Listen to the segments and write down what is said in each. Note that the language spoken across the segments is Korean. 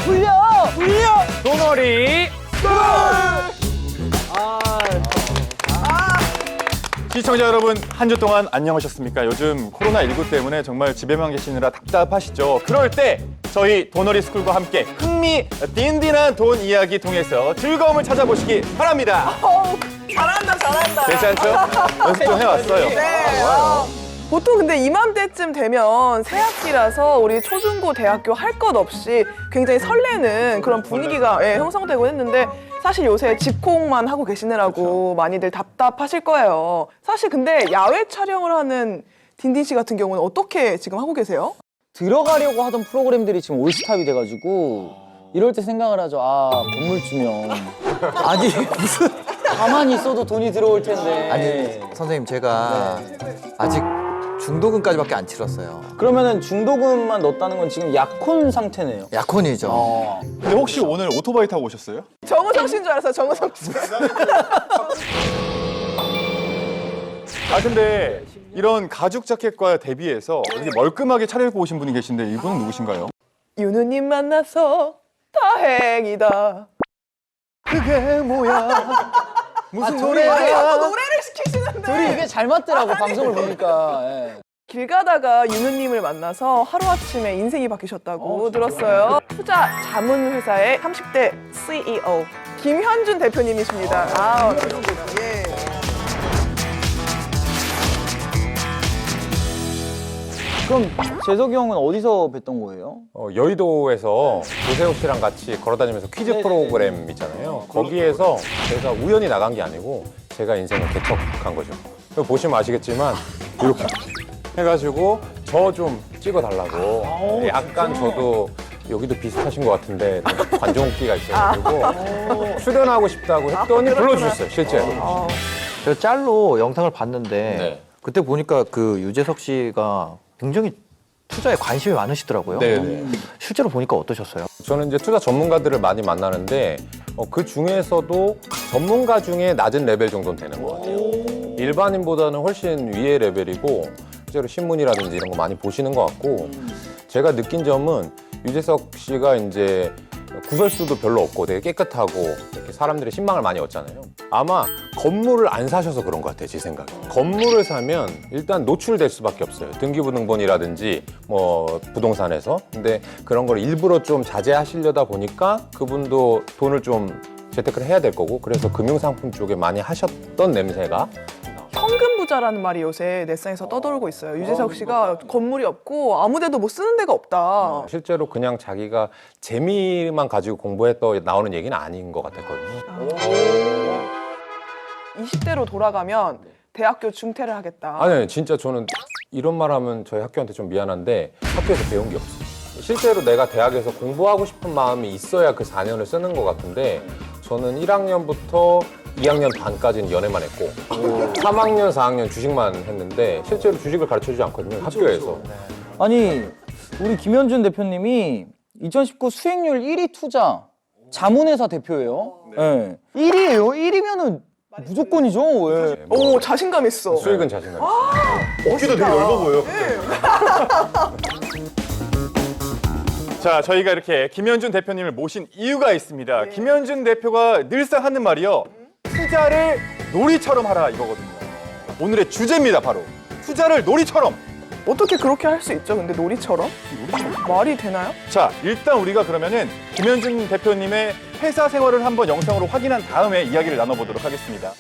굴려! 도너리 시청자 여러분, 한 주 동안 안녕하셨습니까? 요즘 코로나19 때문에 정말 집에만 계시느라 답답하시죠? 그럴 때 저희 도너리 스쿨과 함께 흥미 딘딘한 돈 이야기 통해서 즐거움을 찾아보시기 바랍니다. 잘한다. 괜찮죠? 연습 좀 해왔어요. 네. 보통 근데 이맘때쯤 되면 새학기라서 우리 초중고 대학교 할 것 없이 굉장히 설레는 그런 분위기가 형성되고 했는데 사실 요새 집콕만 하고 계시느라고 많이들 답답하실 거예요. 사실 근데 야외 촬영을 하는 딘딘 씨 같은 경우는 어떻게 지금 하고 계세요? 들어가려고 하던 프로그램들이 지금 올스탑이 돼가지고 이럴 때 생각을 하죠. 아, 건물주면 아니 무슨 가만히 있어도 돈이 들어올 텐데. 아니 선생님 제가 아직 중도금까지밖에 안 치렀어요. 그러면은 중도금만 넣었다는 건 지금 약혼 상태네요. 약혼이죠. 근데 혹시 오늘 오토바이 타고 오셨어요? 정우성 씨인 줄 알았어요. 정우성 씨. 근데 이런 가죽 자켓과 대비해서 이렇게 멀끔하게 차려입고 오신 분이 계신데 이분은 누구신가요? 윤우님 만나서 다행이다. 그게 뭐야? 무슨 자꾸 노래를 시키시는데. 둘이 이게 잘 맞더라고 방송을 보니까. 예. 길 가다가 윤우님을 만나서 하루아침에 인생이 바뀌셨다고 들었어요. 투자 자문 회사의 30대 CEO 김현준 대표님이십니다. 예. 그럼 재석이 형은 어디서 뵀던 거예요? 여의도에서 조세호 씨랑 같이 걸어다니면서 퀴즈 프로그램 있잖아요. 거기에서 제가 우연히 나간 게 아니고 제가 인생을 개척한 거죠. 보시면 아시겠지만 이렇게 해가지고 저 좀 찍어달라고. 약간 저도 여기도 비슷하신 것 같은데 관종기가 있어가지고 출연하고 싶다고 했더니 불러주셨어요, 실제로. 제가 짤로 영상을 봤는데 네. 그때 보니까 그 유재석 씨가 굉장히 투자에 관심이 많으시더라고요. 네네. 실제로 보니까 어떠셨어요? 저는 이제 투자 전문가들을 많이 만나는데 그 중에서도 전문가 중에 낮은 레벨 정도는 되는 것 같아요. 일반인보다는 훨씬 위의 레벨이고 실제로 신문이라든지 이런 거 많이 보시는 것 같고 제가 느낀 점은 유재석 씨가 이제 구설수도 별로 없고 되게 깨끗하고 이렇게 사람들의 신망을 많이 얻잖아요. 아마 건물을 안 사셔서 그런 것 같아요, 제 생각에. 건물을 사면 일단 노출될 수밖에 없어요. 등기부등본이라든지 뭐 부동산에서. 근데 그런 걸 일부러 좀 자제하시려다 보니까 그분도 돈을 좀 재테크를 해야 될 거고 그래서 금융상품 쪽에 많이 하셨던 냄새가 현금 부자라는 말이 요새 넷상에서 떠돌고 있어요. 유재석 씨가 건물이 없고 아무데도 뭐 쓰는 데가 없다. 실제로 그냥 자기가 재미만 가지고 공부했던 나오는 얘기는 아닌 것 같았거든요. 20대로 돌아가면 대학교 중퇴를 하겠다. 아니, 진짜 저는 이런 말 하면 저희 학교한테 좀 미안한데 학교에서 배운 게 없어요. 실제로 내가 대학에서 공부하고 싶은 마음이 있어야 그 4년을 쓰는 것 같은데 저는 1학년부터 2학년 반까지는 연애만 했고 3학년, 4학년 주식만 했는데 실제로 주식을 가르쳐주지 않거든요, 학교에서. 아니 우리 김현준 대표님이 2019 수익률 1위 투자 자문회사 대표예요. 네. 1위예요. 1위면은 무조건이죠. 예. 오, 자신감 있어. 수익은 자신감 있어요. 어깨도 되게 얇아 보여. 자, 저희가 이렇게 김현준 대표님을 모신 이유가 있습니다. 김현준 대표가 늘상 하는 말이요. 투자를 놀이처럼 하라 이거거든요. 오늘의 주제입니다, 바로. 투자를 놀이처럼. 어떻게 그렇게 할 수 있죠? 근데 놀이처럼? 말이 되나요? 자, 일단 우리가 그러면은 김현준 대표님의 회사 생활을 한번 영상으로 확인한 다음에 이야기를 나눠보도록 하겠습니다.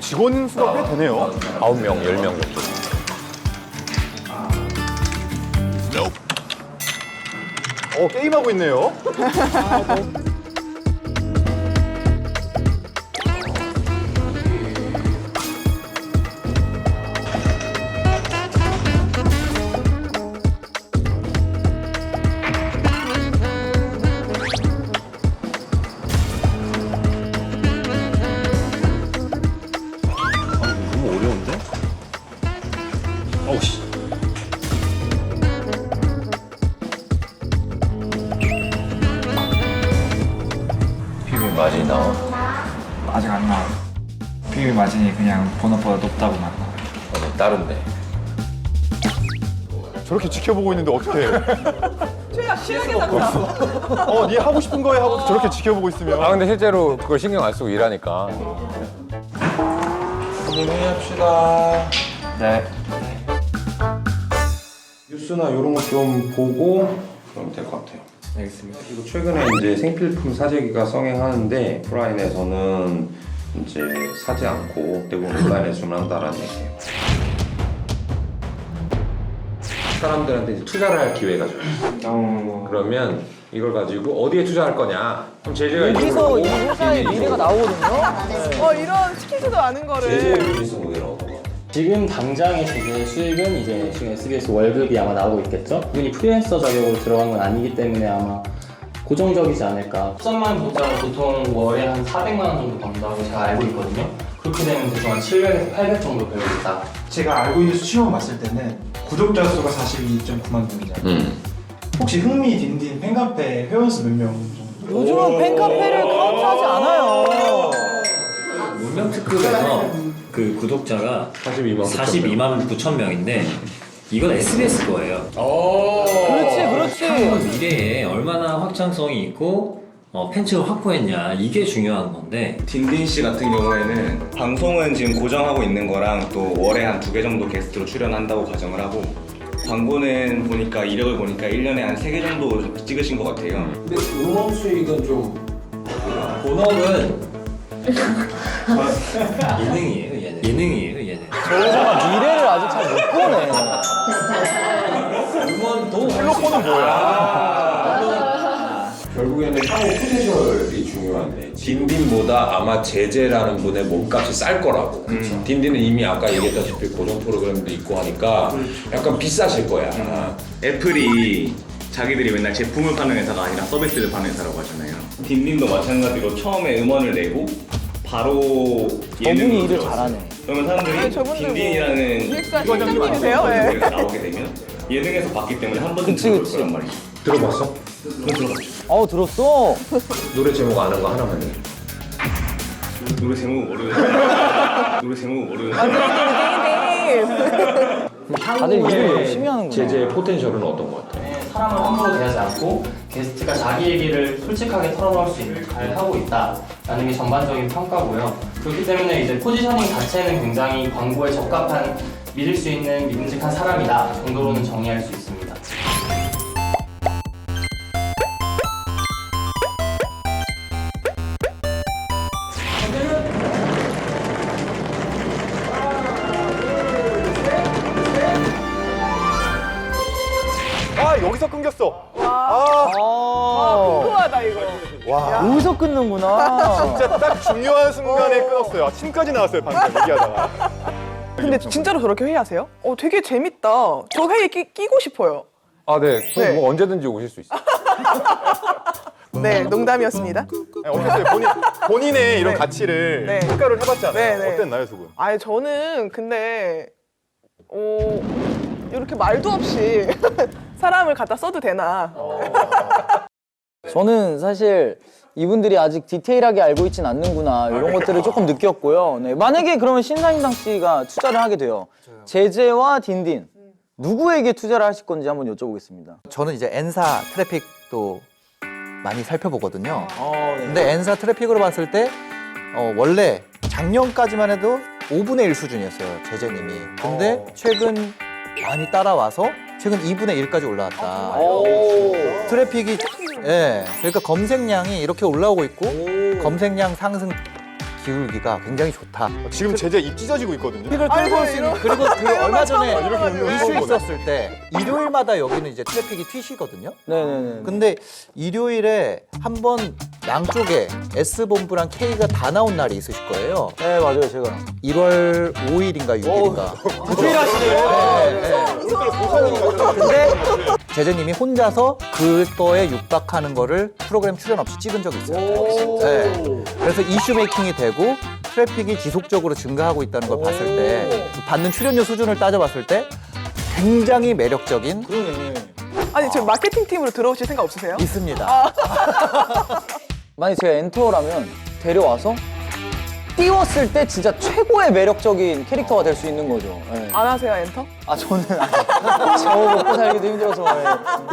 직원 수가 꽤 되네요. 9명, 10명 정도. 게임하고 있네요. 너무 어려운데? 어우 씨. 비밀 마진이 나와. 아직 안 나와요. 비밀 마진이 그냥 본업보다 높다고만 나와요. 다른데. 저렇게 지켜보고 있는데 어떡해. 최악의 상사. 네 하고 싶은 거에 하고 저렇게 지켜보고 있으면. 아 근데 실제로 그걸 신경 안 쓰고 일하니까. 한번 회의합시다. 네. 뉴스나 이런 거 좀 보고 그러면 될 것 같아요. 알겠습니다. 그리고 최근에 이제 생필품 사재기가 성행하는데 오프라인에서는 이제 사지 않고 대부분 온라인에 주문한다라는 얘기예요. 사람들한테 이제 투자를 할 기회가 줘요. 그러면 이걸 가지고 어디에 투자할 거냐? 그럼 제재가 여기서 이 회사의 미래가 나오거든요. 이런 시키지도 않은 거를. 제재 비즈니스 모델은 어떤 거? 지금 당장의 제재 수익은 이제 지금 SBS 월급이 아마 나오고 있겠죠? 그분이 프리랜서 자격으로 들어간 건 아니기 때문에 아마 고정적이지 않을까. 13만 구독자가 보통 월에 한 400만 원 정도 번다고 제가 알고 있거든요. 그렇게 되면 대충 한 700에서 800 정도 배우고 있다. 제가 알고 있는 수치만 봤을 때는 구독자 수가 42.9만 명이잖아요. 혹시 흥미 딘딘 팬카페 회원수 몇 명 정도? 요즘은 팬카페를 카운트하지 않아요. 문명 특급에서 그 구독자가 42만 9천 명인데 이건 SBS 거예요. 그렇지. 향후 미래에 얼마나 확장성이 있고 팬층을 확보했냐 이게 중요한 건데 딘딘 씨 같은 경우에는 방송은 지금 고정하고 있는 거랑 또 월에 한 2개 정도 게스트로 출연한다고 가정을 하고 광고는 보니까 이력을 보니까 1년에 한 3개 정도 찍으신 것 같아요. 근데 음원 수익은 좀 본업은 예능이에요. 저 회사가 미래를 아직 잘 못 보네. 음원도 텔레폰은 뭐야? 결국에는 향후 포텐셜이 중요한데 딘딘보다 아마 제재라는 분의 몸값이 쌀 거라고. 딘딘은 이미 아까 얘기했다시피 고정 프로그램도 있고 하니까 약간 비싸실 거야. 애플이 자기들이 맨날 제품을 파는 회사가 아니라 서비스를 파는 회사라고 하잖아요. 딘딘도 마찬가지로 처음에 음원을 내고 바로 저분이 예능으로 일을 들어갔어요. 잘하네. 그러면 사람들이 아니, 저분들 뭐 딘딘이라는 기획사 실장님이세요? 네. 나오게 되면 예능에서 봤기 때문에 한 번쯤 그치, 들어볼 그치. 거란 말이죠. 들어봤어? 들었어. 노래 제목 아는 거 하나만 해. 노래 제목 모르는 노래 제목 모르는 다들 일을 열심히 하는구나. 제재의 포텐셜은 어떤 것 같아? 사람을 함부로 대하지 않고 게스트가 자기 얘기를 솔직하게 털어놓을 수 있는 잘 하고 있다라는 게 전반적인 평가고요. 그렇기 때문에 이제 포지셔닝 자체는 굉장히 광고에 적합한 믿을 수 있는 믿음직한 사람이다 정도로는 정의할 수 있습니다. 여기서 끊겼어. 궁금하다 이거. 여기서 끊는구나. 진짜 딱 중요한 순간에 끊었어요. 침까지 나왔어요, 방금 얘기하다가. 근데 진짜로 저렇게 회의하세요? 되게 재밌다. 저 회의 끼고 싶어요. 아 네. 네. 뭐 언제든지 오실 수 있어요. 네, 농담이었습니다. 어땠어요? 본인의 이런 네. 가치를 네. 평가를 해봤잖아요. 네, 네. 어땠나요, 두 분? 아니 저는 근데 이렇게 말도 없이 사람을 갖다 써도 되나? 저는 사실 이분들이 아직 디테일하게 알고 있진 않는구나 이런 것들을 조금 느꼈고요. 네, 만약에 그러면 신사임당 씨가 투자를 하게 돼요. 제재와 딘딘 누구에게 투자를 하실 건지 한번 여쭤보겠습니다. 저는 이제 N사 트래픽도 많이 살펴보거든요. 네. 근데 N사 트래픽으로 봤을 때 원래 작년까지만 해도 5분의 1 수준이었어요, 제재님이. 근데 최근 많이 따라와서 최근 2분의 1까지 올라왔다. 트래픽이 그러니까 검색량이 이렇게 올라오고 있고 검색량 상승 기울기가 굉장히 좋다. 지금 제재 입 찢어지고 있거든요. 트래픽을 끌고 아이고, 올 수 있는 이런- 그리고 그 얼마 전에 이렇게 올려놓은 이슈 거네. 있었을 때 일요일마다 여기는 이제 트래픽이 튀시거든요. 네네네. 근데 일요일에 한번 양쪽에 S본부랑 K가 다 나온 날이 있으실 거예요. 네 맞아요 제가. 1월 5일인가 6일인가. 디테일하시네. 근데 제재님이 혼자서 그거에 육박하는 거를 프로그램 출연 없이 찍은 적이 있어요. 네. 그래서 이슈 메이킹이 되고 트래픽이 지속적으로 증가하고 있다는 걸 봤을 때 받는 출연료 수준을 따져봤을 때 굉장히 매력적인 아니 지금 마케팅 팀으로 들어오실 생각 없으세요? 있습니다. 만약 제가 엔터라면 데려와서 띄웠을 때 진짜 최고의 매력적인 캐릭터가 될 수 있는 거죠. 예. 안 하세요 엔터? 아 저는 저 먹고 살기도 힘들어서 예.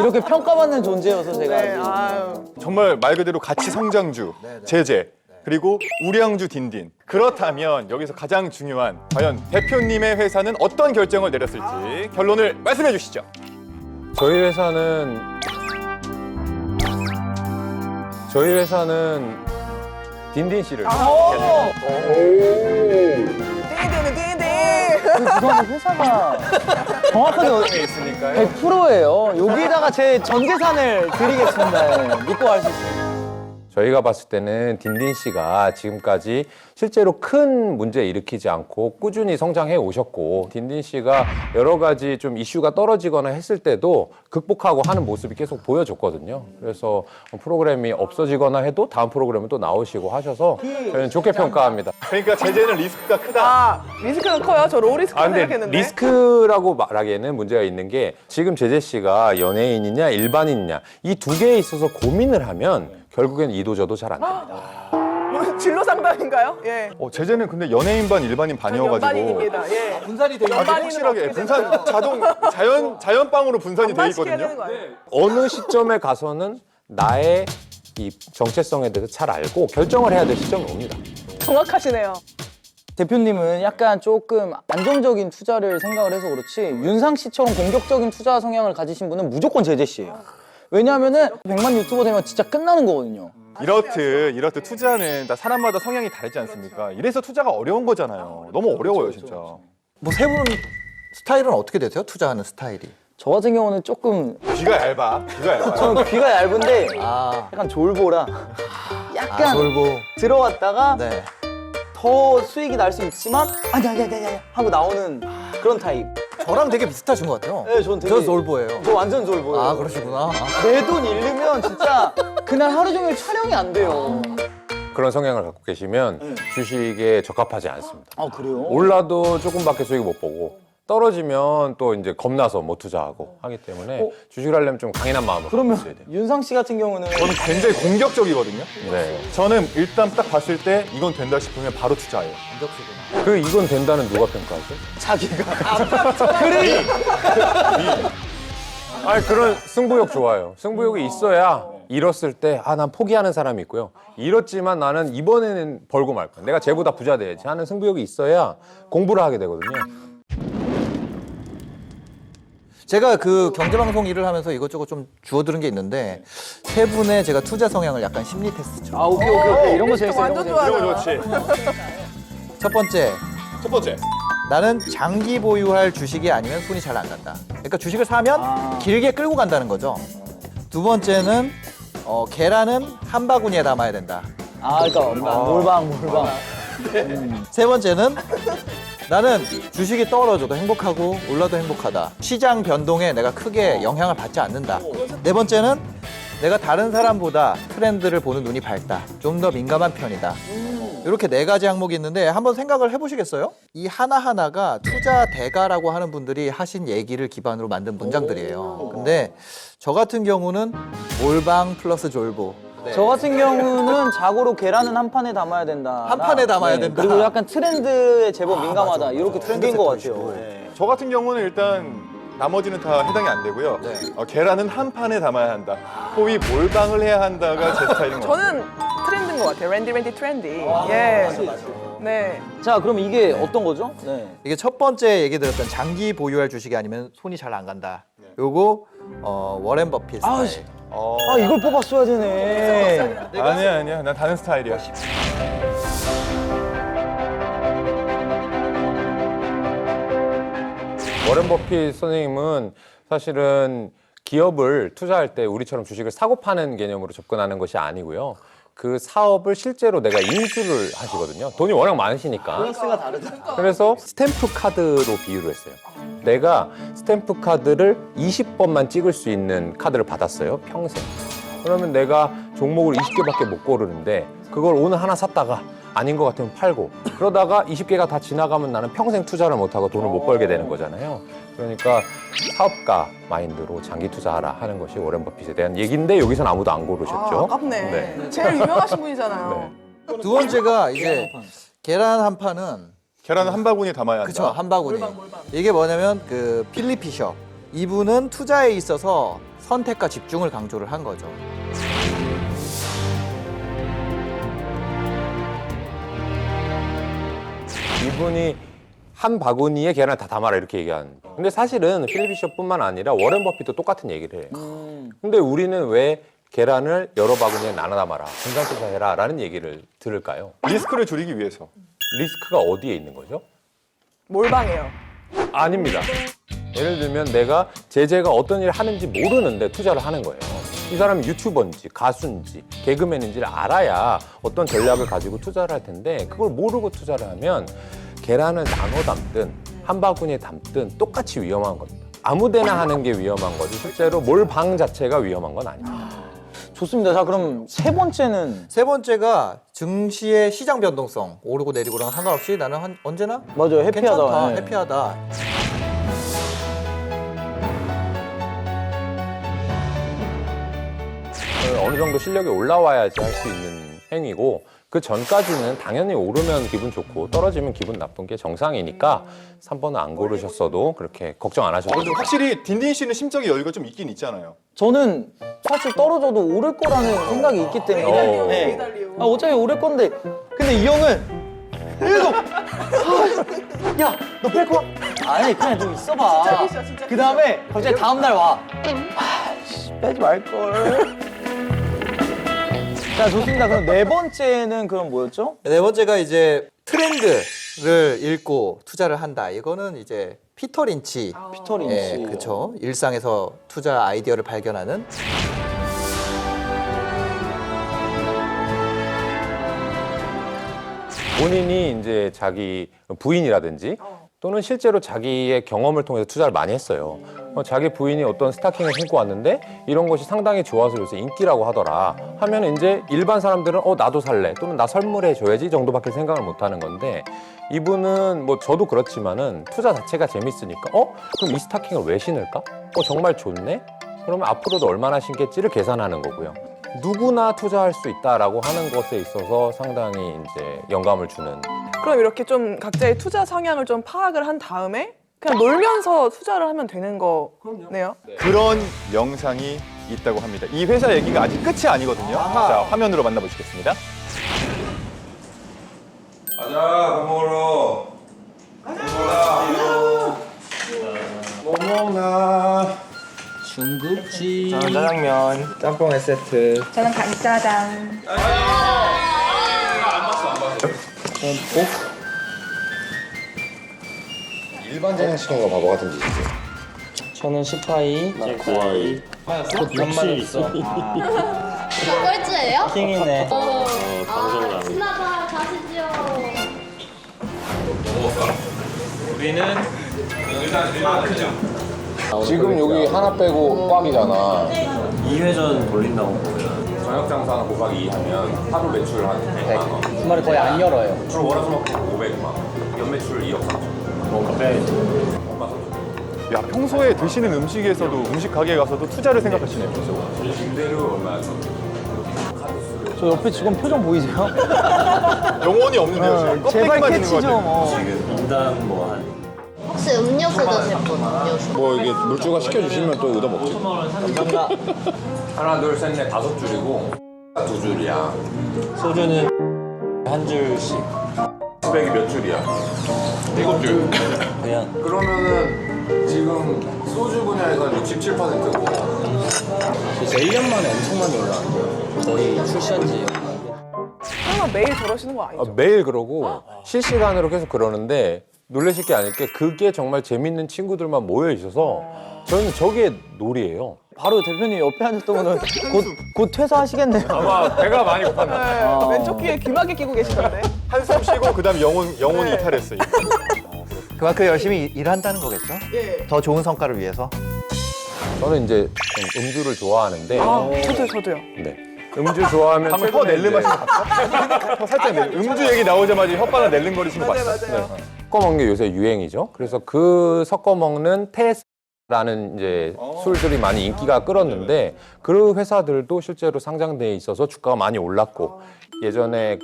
이렇게 평가받는 존재여서 제가 네. 아주. 아유. 정말 말 그대로 가치 성장주 제제 그리고 우량주 딘딘. 그렇다면 여기서 가장 중요한 과연 대표님의 회사는 어떤 결정을 내렸을지 결론을 말씀해 주시죠. 저희 회사는 딘딘 씨를 띠디는 그거는 회사가 정확하게 있으니까요. 100%예요. 여기다가 제 전 재산을 드리겠습니다. 예. 믿고 할 수 있어요. 저희가 봤을 때는 딘딘 씨가 지금까지 실제로 큰 문제 일으키지 않고 꾸준히 성장해 오셨고 딘딘 씨가 여러 가지 좀 이슈가 떨어지거나 했을 때도 극복하고 하는 모습이 계속 보여줬거든요. 그래서 프로그램이 없어지거나 해도 다음 프로그램은 또 나오시고 하셔서 저희는 좋게 평가합니다. 그러니까 제재는 리스크가 크다. 아 리스크는 커요. 저 로리스크 근데 생각했는데. 리스크라고 말하기에는 문제가 있는 게 지금 제재 씨가 연예인이냐 일반인이냐 이 두 개에 있어서 고민을 하면 결국엔 이도저도 잘 안 됩니다. 뭐, 진로 상담인가요? 예. 제재는 근데 연예인 반 일반인 반이어가지고 연반인입니다. 예. 분산이 되어 있는 연반인은 확실하게 어떻게 분산 되나요? 자동 자연빵으로 분산이 돼 반반시켜야 있거든요. 되는 거예요. 어느 시점에 가서는 나의 이 정체성에 대해서 잘 알고 결정을 해야 될 시점이 옵니다. 정확하시네요. 대표님은 약간 조금 안정적인 투자를 생각을 해서 그렇지 윤상 씨처럼 공격적인 투자 성향을 가지신 분은 무조건 제재 씨예요. 왜냐하면은 100만 유튜버 되면 진짜 끝나는 거거든요. 이렇듯 투자는 다 사람마다 성향이 다르지 않습니까? 이래서 투자가 어려운 거잖아요. 너무 어려워요, 진짜. 뭐 세 분 스타일은 어떻게 되세요? 투자하는 스타일이? 저 같은 경우는 조금 귀가 얇아. 저는 귀가 얇은데 아, 약간 졸보라 약간 졸고. 들어왔다가 네. 더 수익이 날 수 있지만 아니 하고 나오는 그런 타입. 저랑 되게 비슷하신 것 같아요. 네, 전 되게 저 졸보예요. 저 완전 졸보예요. 아, 그러시구나. 내 돈 잃으면 진짜 그날 하루 종일 촬영이 안 돼요. 그런 성향을 갖고 계시면 주식에 적합하지 않습니다. 아 그래요? 올라도 조금밖에 수익 못 보고 떨어지면 또 이제 겁나서 못 투자하고 하기 때문에 주식을 하려면 좀 강인한 마음을 그러면 갖고 있어야 돼요. 윤상 씨 같은 경우는 저는 굉장히 공격적이거든요. 네. 저는 일단 딱 봤을 때 이건 된다 싶으면 바로 투자해요. 그 이건 된다는 누가 평가하죠? 자기가 그래 아니 그런 승부욕 좋아요. 승부욕이 있어야 잃었을 때 난 포기하는 사람이 있고요. 잃었지만 나는 이번에는 벌고 말 거야. 내가 쟤보다 부자 돼야지 하는 승부욕이 있어야 공부를 하게 되거든요. 제가 그 경제방송 일을 하면서 이것저것 좀 주워들은 게 있는데 세 분의 제가 투자 성향을 약간 심리 테스트처럼. 아 오케이 이런 거 재밌어. 완전 이런 거 재밌어. 좋아요. 이거 좋지. 첫 번째, 첫 번째. 나는 장기 보유할 주식이 아니면 손이 잘 안 간다. 그러니까 주식을 사면 길게 끌고 간다는 거죠. 두 번째는 계란은 한 바구니에 담아야 된다. 아 그러니까 몰방. 세 번째는 나는 주식이 떨어져도 행복하고 올라도 행복하다. 시장 변동에 내가 크게 영향을 받지 않는다. 네 번째는 내가 다른 사람보다 트렌드를 보는 눈이 밝다. 좀 더 민감한 편이다. 이렇게 네 가지 항목이 있는데 한번 생각을 해보시겠어요? 이 하나하나가 투자 대가라고 하는 분들이 하신 얘기를 기반으로 만든 문장들이에요. 근데 저 같은 경우는 몰방 플러스 졸보. 저 같은 경우는 자고로 계란은 한 판에 담아야 된다. 한 판에 담아야 된다. 그리고 약간 트렌드에 제법 민감하다. 맞아. 이렇게 두 트렌드 개인 것 섹터이시고. 같아요. 네. 저 같은 경우는 일단 나머지는 다 해당이 안 되고요. 네. 계란은 한 판에 담아야 한다. 소위 몰방을 해야 한다가 제 스타일인 것 같아요. 저는 트렌드인 것 같아요. 랜디 트렌디. 예. 네. 자 그럼 이게 어떤 거죠? 네. 이게 첫 번째 얘기 들었던 장기 보유할 주식이 아니면 손이 잘 안 간다. 요거 워렌 버핏 스타일. 아이씨. 아 이걸 뽑았어야 되네. 아니야. 난 다른 스타일이야. 워렌 버핏 선생님은 사실은 기업을 투자할 때 우리처럼 주식을 사고 파는 개념으로 접근하는 것이 아니고요. 그 사업을 실제로 내가 인수를 하시거든요. 돈이 워낙 많으시니까. 그래서 스탬프 카드로 비유를 했어요. 내가 스탬프 카드를 20번만 찍을 수 있는 카드를 받았어요. 평생. 그러면 내가 종목을 20개밖에 못 고르는데 그걸 오늘 하나 샀다가 아닌 것 같으면 팔고 그러다가 20개가 다 지나가면 나는 평생 투자를 못하고 돈을 못 벌게 되는 거잖아요. 그러니까 사업가 마인드로 장기 투자하라 하는 것이 워렌 버핏에 대한 얘기인데 여기선 아무도 안 고르셨죠. 아깝네. 네. 제일 유명하신 분이잖아요. 네. 두 번째가 이제 계란 한 판은 계란 한 바구니 담아야 한다. 그쵸, 한 바구니. 이게 뭐냐면 그 필립 피셔. 이분은 투자에 있어서 선택과 집중을 강조를 한 거죠. 이분이 한 바구니에 계란을 다 담아라 이렇게 얘기하는. 근데 사실은 필립 비숍뿐만 아니라 워렌 버핏도 똑같은 얘기를 해요. 근데 우리는 왜 계란을 여러 바구니에 나눠 담아라, 분산 투자해라 라는 얘기를 들을까요? 리스크를 줄이기 위해서. 리스크가 어디에 있는 거죠? 몰빵해요. 아닙니다. 예를 들면 내가 제재가 어떤 일을 하는지 모르는데 투자를 하는 거예요. 이 사람이 유튜버인지 가수인지 개그맨인지를 알아야 어떤 전략을 가지고 투자를 할 텐데 그걸 모르고 투자를 하면 계란을 나눠 담든 한 바구니에 담든 똑같이 위험한 겁니다. 아무데나 하는 게 위험한 거지 실제로 몰방 자체가 위험한 건 아닙니다. 좋습니다. 자, 그럼 세 번째는 세 번째가 증시의 시장 변동성, 오르고 내리고랑 상관없이 나는 언제나 맞아요. 해피하다. 괜찮다, 네. 해피하다. 어느 정도 실력이 올라와야지 할 수 있는 행위고 그 전까지는 당연히 오르면 기분 좋고 떨어지면 기분 나쁜 게 정상이니까 3번은 안 고르셨어도 그렇게 걱정 안 하셔도 근데 돼요. 확실히 딘딘 씨는 심적인 여유가 좀 있긴 있잖아요. 저는 사실 떨어져도 오를 거라는 생각이 있기 때문에 네. 어차피 오를 건데 근데 이 형은 계속 야, 너 뺄 거야? 아니, 그냥 좀 있어봐. 그 다음에 갑자기 다음날 와. 빼지 말걸. 자, 좋습니다. 그럼 네 번째는 그럼 뭐였죠? 네 번째가 이제 트렌드를 읽고 투자를 한다. 이거는 이제 피터 린치. 피터 린치. 예, 그렇죠. 일상에서 투자 아이디어를 발견하는. 본인이 이제 자기 부인이라든지 또는 실제로 자기의 경험을 통해서 투자를 많이 했어요. 자기 부인이 어떤 스타킹을 신고 왔는데 이런 것이 상당히 좋아서 요새 인기라고 하더라 하면 이제 일반 사람들은 나도 살래 또는 나 선물해 줘야지 정도밖에 생각을 못 하는 건데 이분은 뭐 저도 그렇지만은 투자 자체가 재밌으니까 그럼 이 스타킹을 왜 신을까? 정말 좋네? 그러면 앞으로도 얼마나 신겠지를 계산하는 거고요. 누구나 투자할 수 있다라고 하는 것에 있어서 상당히 이제 영감을 주는. 그럼 이렇게 좀 각자의 투자 성향을 좀 파악을 한 다음에 그냥 놀면서 투자를 하면 되는 거네요. 그런 영상이 있다고 합니다. 이 회사 얘기가 아직 끝이 아니거든요. 자, 화면으로 만나보시겠습니다. 가자, 밥 먹으러. 뭐 먹나? 중국집. 짜장면, 짬뽕 세트. 저는 간짜장. 일반 장식인 거 바보 같은 짓이지. 저는 10파이, 고아이. 연말 있어. 꼴찌예요? 킹이네. 방송을 안 해. 신나봐 가시죠. 지금 여기 하나 빼고 꽉이잖아. 2회전 돌린다고 보면 저녁 장사하는 곱하기 2 하면 하루 매출 한 100만 원. 주말에 거의 안 열어요. 주로 월화수목 500만 원. 연매출 2억 3천. 뭔가 빼야지. 엄마 선수. 야, 평소에 드시는 음식에서도 음식 가게에 가서도 투자를 생각하시네요. 그래서. 임대료 얼마야? 저 옆에 직원 표정 보이세요? 영혼이 없는데요, 지금. 제발 껍데기만 있는 캐치 것 좀. 같아요. 인당 뭐 한. 혹시 음료수 드실 분? 음료수. 뭐 이게 물주가 시켜주시면 또 얻어 먹지. 감사합니다. 하나, 둘, 셋, 넷, 5줄이고 2줄이야. 소주는 한 줄씩. 수백이 몇 줄이야? 7줄. 그냥 그러면은 지금 소주 분야에서 67%고 그래서 1년 만에 엄청 많이 올라왔어요. 거의 출시한 지. 설마 매일 저러시는 거 아니죠? 매일 그러고 실시간으로 계속 그러는데 놀라실 게 아닐 게 그게 정말 재밌는 친구들만 모여 있어서 저는 저게 놀이에요. 바로 대표님 옆에 앉았던 거는 곧 퇴사하시겠네요. 아마 배가 많이 고팠나 봐요. 네, 왼쪽 귀에 귀마개 끼고 계시던데. 한숨 쉬고 그다음 영혼이 이탈했어요. 그만큼 열심히 일한다는 거겠죠? 예. 더 좋은 성과를 위해서. 저는 이제 좀 음주를 좋아하는데 저도요. 네. 음주 좋아하면 한번 혀 최근에 낼름 이제 하시면 갈까? 살짝 낼름. 음주 얘기 나오자마자 혓바닥 낼름거리시는 거 봤어요. 맞아요. 섞어 먹는 게 요새 유행이죠. 그래서 그 섞어 먹는 테스라는 이제 술들이 많이 인기가 끌었는데 그 회사들도 실제로 상장돼 있어서 주가가 많이 올랐고 예전에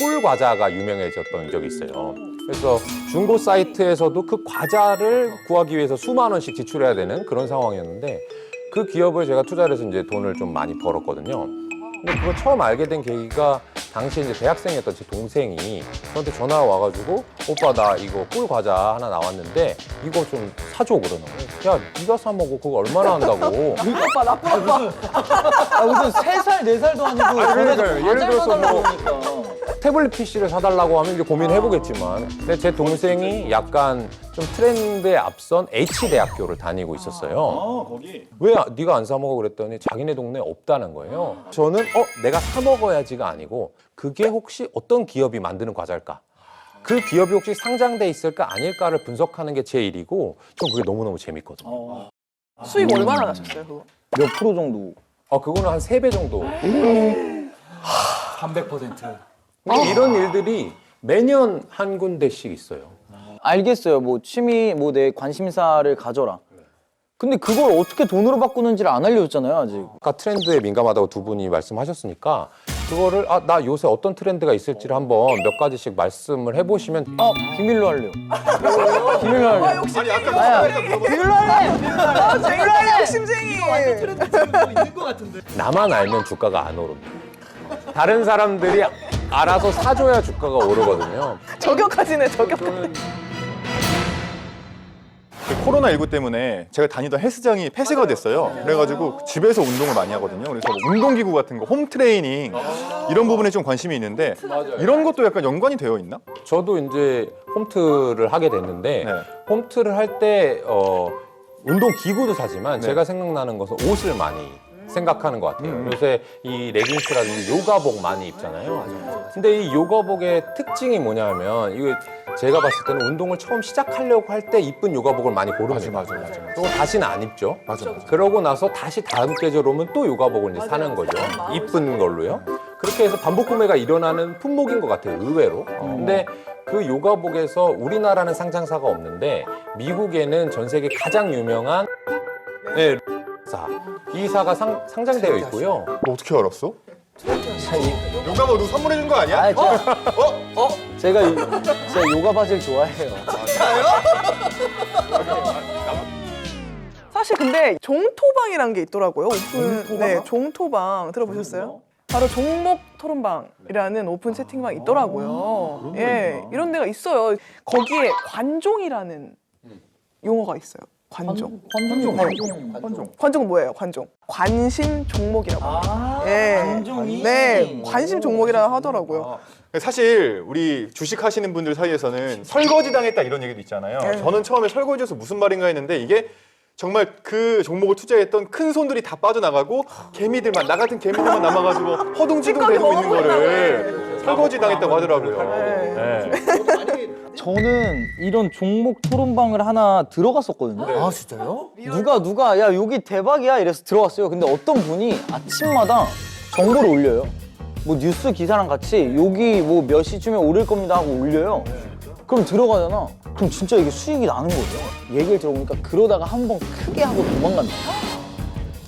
꿀 과자가 유명해졌던 적이 있어요. 그래서 중고 사이트에서도 그 과자를 구하기 위해서 수만 원씩 지출해야 되는 그런 상황이었는데 그 기업을 제가 투자를 해서 이제 돈을 좀 많이 벌었거든요. 근데 그걸 처음 알게 된 계기가 당시에 이제 대학생이었던 제 동생이 저한테 전화가 와가지고 오빠 나 이거 꿀 과자 하나 나왔는데 이거 좀 사줘 그러는 거예요. 야 네가 사 먹어 그거 얼마나 한다고. 오빠 나쁜 오빠. 아, 무슨 3살, 4살도 아니고. 그러니까요. 예를 들어서 뭐 그러니까. 태블릿 PC를 사달라고 하면 이제 고민해보겠지만 근데 제 동생이 약간 좀 트렌드에 앞선 H대학교를 다니고 있었어요. 거기. 왜 네가 안 사 먹어 그랬더니 자기네 동네에 없다는 거예요. 저는 내가 사 먹어야지가 아니고 그게 혹시 어떤 기업이 만드는 과자일까? 그 기업이 혹시 상장돼 있을까 아닐까를 분석하는 게 제 일이고 전 그게 너무너무 재밌거든요. 수익 얼마나 나셨어요 그거? 몇 프로 정도? 그거는 한 3배 정도. 300%. 근데 이런 일들이 매년 한 군데씩 있어요. 알겠어요. 뭐 취미, 뭐 내 관심사를 가져라. 근데 그걸 어떻게 돈으로 바꾸는지를 안 알려줬잖아요, 아직. 아까 트렌드에 민감하다고 두 분이 말씀하셨으니까 그거를 나 요새 어떤 트렌드가 있을지를 한번 몇 가지씩 말씀을 해보시면 비밀로 할래요. 비밀로 할래요. 욕심쟁이. 비밀로 할래! 쟁이 욕심쟁이. 나만 알면 주가가 안 오릅니다. 다른 사람들이 알아서 사줘야 주가가 오르거든요. 저격하시네 저격. 코로나19 때문에 제가 다니던 헬스장이 폐쇄가 됐어요. 그래가지고 집에서 운동을 많이 하거든요. 그래서 뭐 운동기구 같은 거, 홈 트레이닝 이런 부분에 좀 관심이 있는데 이런 것도 약간 연관이 되어 있나? 저도 이제 홈트를 하게 됐는데 네. 홈트를 할 때 운동 기구도 사지만 네. 제가 생각나는 것은 옷을 많이 생각하는 것 같아요. 요새 이 레깅스라든지 요가복 많이 입잖아요. 근데 이 요가복의 특징이 뭐냐면 이거 제가 봤을 때는 운동을 처음 시작하려고 할 때 이쁜 요가복을 많이 고릅니다. 그리고 다시는 안 입죠. 그러고 나서 다시 다음 계절 오면 또 요가복을 이제 사는 거죠. 이쁜 걸로요. 그렇게 해서 반복 구매가 일어나는 품목인 것 같아요. 의외로. 근데 그 요가복에서 우리나라는 상장사가 없는데 미국에는 전 세계 가장 유명한 이 사가 상장되어 있고요. 너 어떻게 알았어? 요가 뭐 누구 선물해 준 거 아니야? 제가 요가 바지를 좋아해요. 사실 근데 종토방이란 게 있더라고요. 오픈 네 종토방 들어보셨어요? 바로 종목 토론방이라는 오픈 채팅방이 있더라고요. 예, 이런 데가 있어요. 거기에 관종이라는 용어가 있어요. 관종. 관종은 뭐예요? 관종. 관심 종목이라고 합니다. 예. 관종이? 네, 관심 종목이라고 하더라고요. 사실 우리 주식 하시는 분들 사이에서는 설거지 당했다 이런 얘기도 있잖아요. 저는 처음에 설거지에서 무슨 말인가 했는데 이게 정말 그 종목을 투자했던 큰 손들이 다 빠져나가고 개미들만 나 같은 개미들만 남아가지고 허둥지둥 대고 있는 거를 설거지 당했다고 하더라고요. 네. 저는 이런 종목 토론방을 하나 들어갔었거든요. 아 진짜요? 누가 야 여기 대박이야 이래서 들어갔어요. 근데 어떤 분이 아침마다 정보를 올려요. 뭐 뉴스 기사랑 같이 여기 뭐 몇 시쯤에 오를 겁니다 하고 올려요. 그럼 들어가잖아. 그럼 진짜 이게 수익이 나는 거죠. 얘기를 들어보니까 그러다가 한 번 크게 하고 도망간다.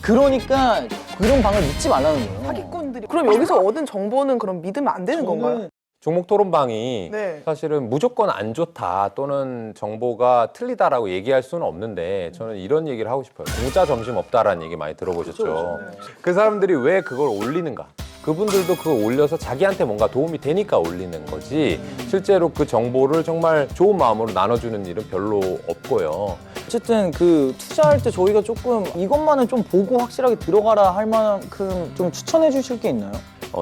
그러니까 그런 방을 믿지 말라는 거예요. 사기꾼들이. 그럼 여기서 얻은 정보는 그럼 믿으면 안 되는 건가요? 종목 토론방이 네. 사실은 무조건 안 좋다 또는 정보가 틀리다라고 얘기할 수는 없는데 저는 이런 얘기를 하고 싶어요. 공짜 점심 없다라는 얘기 많이 들어보셨죠. 그 사람들이 왜 그걸 올리는가? 그분들도 그거 올려서 자기한테 뭔가 도움이 되니까 올리는 거지 실제로 그 정보를 정말 좋은 마음으로 나눠주는 일은 별로 없고요. 어쨌든 그 투자할 때 저희가 조금 이것만은 좀 보고 확실하게 들어가라 할 만큼 좀 추천해 주실 게 있나요?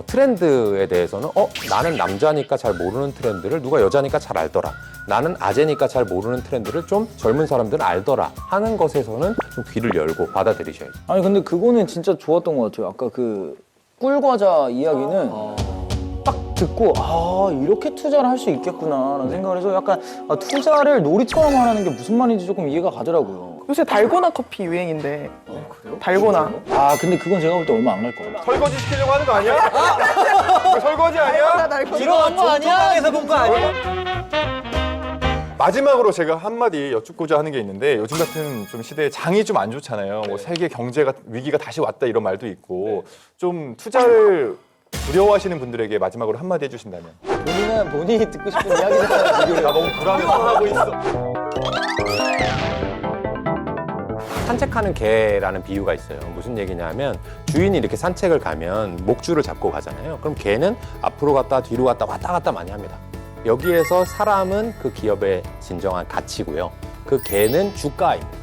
트렌드에 대해서는 나는 남자니까 잘 모르는 트렌드를 누가 여자니까 잘 알더라. 나는 아재니까 잘 모르는 트렌드를 좀 젊은 사람들은 알더라 하는 것에서는 좀 귀를 열고 받아들이셔야죠. 아니 근데 그거는 진짜 좋았던 것 같아요. 아까 그 꿀과자 이야기는 딱 듣고 이렇게 투자를 할 수 있겠구나라는 생각을 해서 약간 투자를 놀이처럼 하라는 게 무슨 말인지 조금 이해가 가더라고요. 요새 달고나 커피 유행인데. 달고나. 근데 그건 제가 볼 때 얼마 안 갈 거예요. 설거지 시키려고 하는 거 아니야? 이거 설거지 아니야? 이런 거 아니야? 에서 본 거 아니야? 마지막으로 제가 한마디 여쭙고자 하는 게 있는데 요즘 같은 좀 시대에 장이 좀 안 좋잖아요. 뭐 세계 경제가 위기가 다시 왔다 이런 말도 있고 좀 투자를 두려워하시는 분들에게 마지막으로 한마디 해주신다면. 본인은 본인이 듣고 싶은 이야기잖아요, 지금. 나 너무 불안해하고 있어. 산책하는 개라는 비유가 있어요. 무슨 얘기냐면 주인이 이렇게 산책을 가면 목줄을 잡고 가잖아요. 그럼 개는 앞으로 갔다 뒤로 갔다 왔다 갔다 많이 합니다. 여기에서 사람은 그 기업의 진정한 가치고요. 그 개는 주가입니다.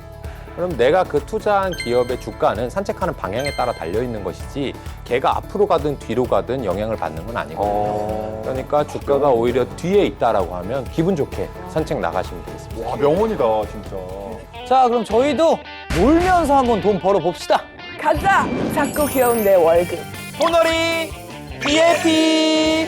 그럼 내가 그 투자한 기업의 주가는 산책하는 방향에 따라 달려있는 것이지 개가 앞으로 가든 뒤로 가든 영향을 받는 건 아니거든요. 그러니까 주가가 오히려 뒤에 있다라고 하면 기분 좋게 산책 나가시면 되겠습니다. 와, 명언이다, 진짜. 자, 그럼 저희도 놀면서 한번 돈 벌어봅시다. 가자! 작고 귀여운 내 월급. 토너리 EAP!